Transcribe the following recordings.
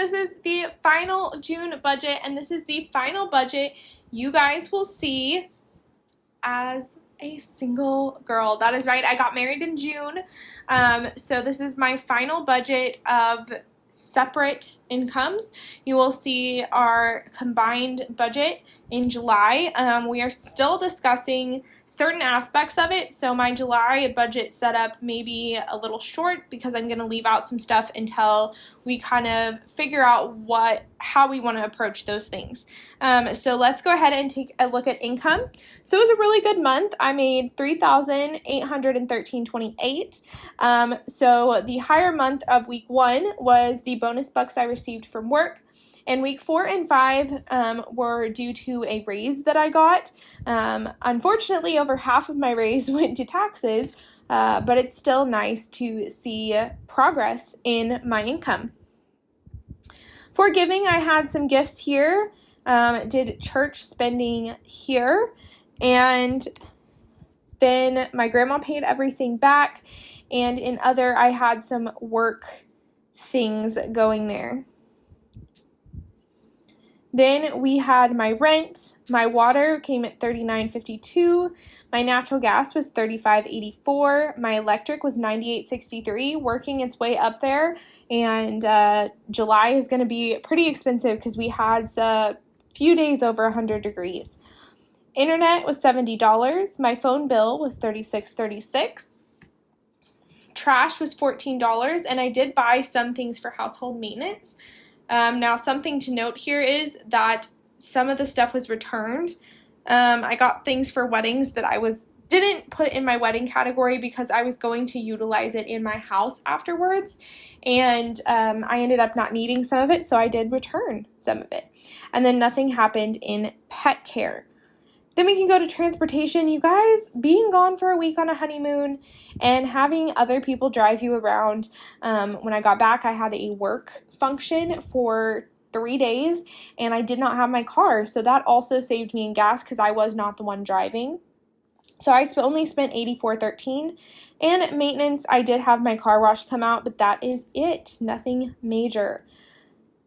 this is the final June budget, and this is the final budget you guys will see as a single girl. That is right, I got married in June, so this is my final budget of separate incomes. You will see our combined budget in July. We are still discussing certain aspects of it, so my July budget setup may be a little short because I'm going to leave out some stuff until we kind of figure out how we want to approach those things. So let's go ahead and take a look at income. So it was a really good month. I made $3,813.28. So the higher month of week 1 was the bonus bucks I received from work. And week 4 and 5 were due to a raise that I got. Unfortunately, over half of my raise went to taxes, but it's still nice to see progress in my income. For giving, I had some gifts here, did church spending here, and then my grandma paid everything back, and in other, I had some work things going there. Then we had my rent. My water came at $39.52. My natural gas was $35.84. My electric was $98.63, working its way up there. And July is going to be pretty expensive because we had a few days over 100 degrees. Internet was $70. My phone bill was $36.36. Trash was $14, and I did buy some things for household maintenance. Now, something to note here is that some of the stuff was returned. I got things for weddings that I didn't put in my wedding category because I was going to utilize it in my house afterwards, and I ended up not needing some of it, so I did return some of it. And then nothing happened in pet care. Then we can go to transportation. You guys, being gone for a week on a honeymoon and having other people drive you around. When I got back, I had a work function for 3 days, and I did not have my car. So that also saved me in gas because I was not the one driving. So I only spent $84.13. And maintenance, I did have my car wash come out, but that is it. Nothing major.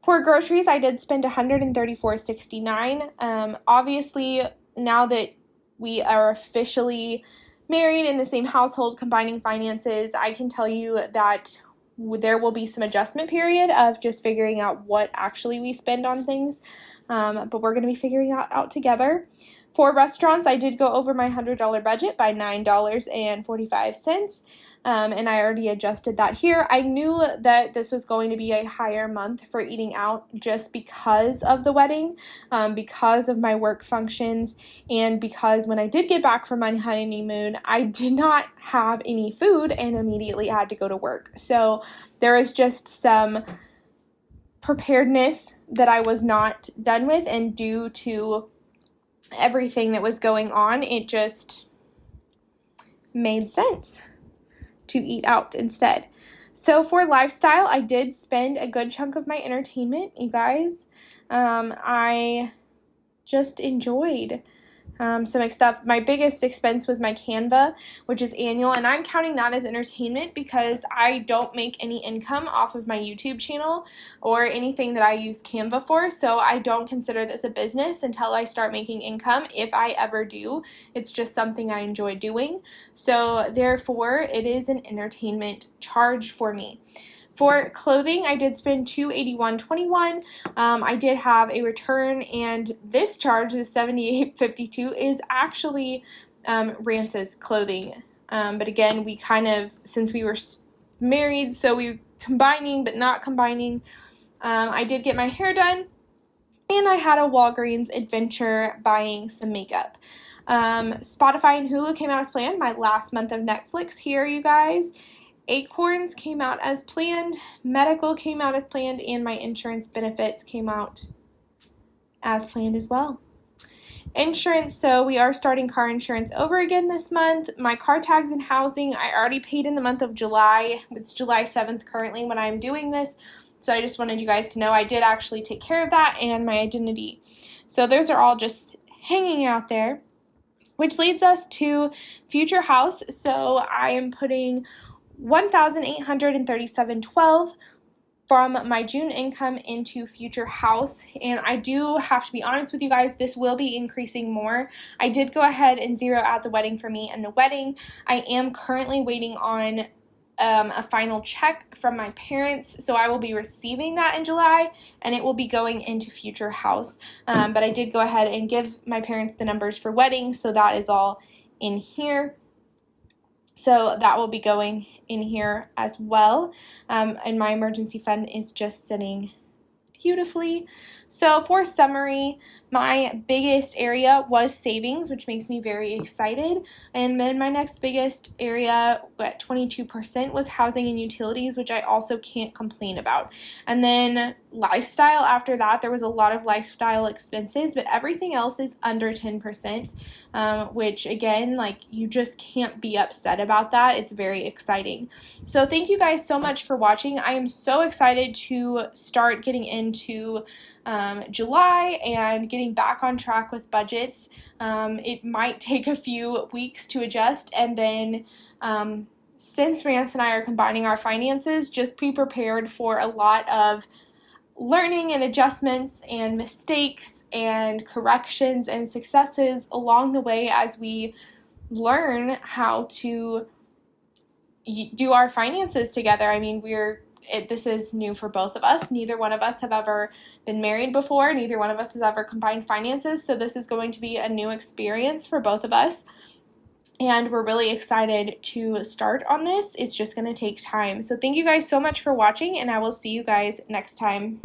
For groceries, I did spend $134.69. Obviously, now that we are officially married in the same household, combining finances, I can tell you that there will be some adjustment period of just figuring out what actually we spend on things, but we're going to be figuring out together. For restaurants, I did go over my $100 budget by $9.45, and I already adjusted that here. I knew that this was going to be a higher month for eating out just because of the wedding, because of my work functions, and because when I did get back from my honeymoon, I did not have any food and immediately had to go to work. So there is just some preparedness that I was not done with, and due to everything that was going on, it just made sense to eat out instead. So for lifestyle, I did spend a good chunk of my entertainment, you guys. I just enjoyed some stuff. My biggest expense was my Canva, which is annual, and I'm counting that as entertainment because I don't make any income off of my YouTube channel or anything that I use Canva for, so I don't consider this a business until I start making income. If I ever do, it's just something I enjoy doing, so therefore it is an entertainment charge for me. For clothing, I did spend $281.21. I did have a return, and this charge, the $78.52, is actually Rance's clothing. But again, we kind of, since we were married, so we were combining but not combining. I did get my hair done, and I had a Walgreens adventure buying some makeup. Spotify and Hulu came out as planned. My last month of Netflix here, you guys. Acorns came out as planned, medical came out as planned, and my insurance benefits came out as planned as well. Insurance, so we are starting car insurance over again this month. My car tags and housing, I already paid in the month of July. It's July 7th currently when I'm doing this, so I just wanted you guys to know I did actually take care of that, and my identity. So those are all just hanging out there, which leads us to future house. So I am putting $1,837.12 from my June income into future house. And I do have to be honest with you guys, this will be increasing more. I did go ahead and zero out the wedding for me and the wedding. I am currently waiting on a final check from my parents, so I will be receiving that in July, and it will be going into future house. But I did go ahead and give my parents the numbers for wedding, so that is all in here. So that will be going in here as well. And my emergency fund is just sitting beautifully. So for summary, my biggest area was savings, which makes me very excited. And then my next biggest area at 22% was housing and utilities, which I also can't complain about. And then lifestyle, after that, there was a lot of lifestyle expenses, but everything else is under 10%, which again, like, you just can't be upset about that. It's very exciting. So thank you guys so much for watching. I am so excited to start getting into July and getting back on track with budgets. It might take a few weeks to adjust, and then since Rance and I are combining our finances, just be prepared for a lot of learning and adjustments and mistakes and corrections and successes along the way as we learn how to do our finances together. I mean, this is new for both of us. Neither one of us have ever been married before. Neither one of us has ever combined finances. So this is going to be a new experience for both of us. And we're really excited to start on this. It's just going to take time. So thank you guys so much for watching, and I will see you guys next time.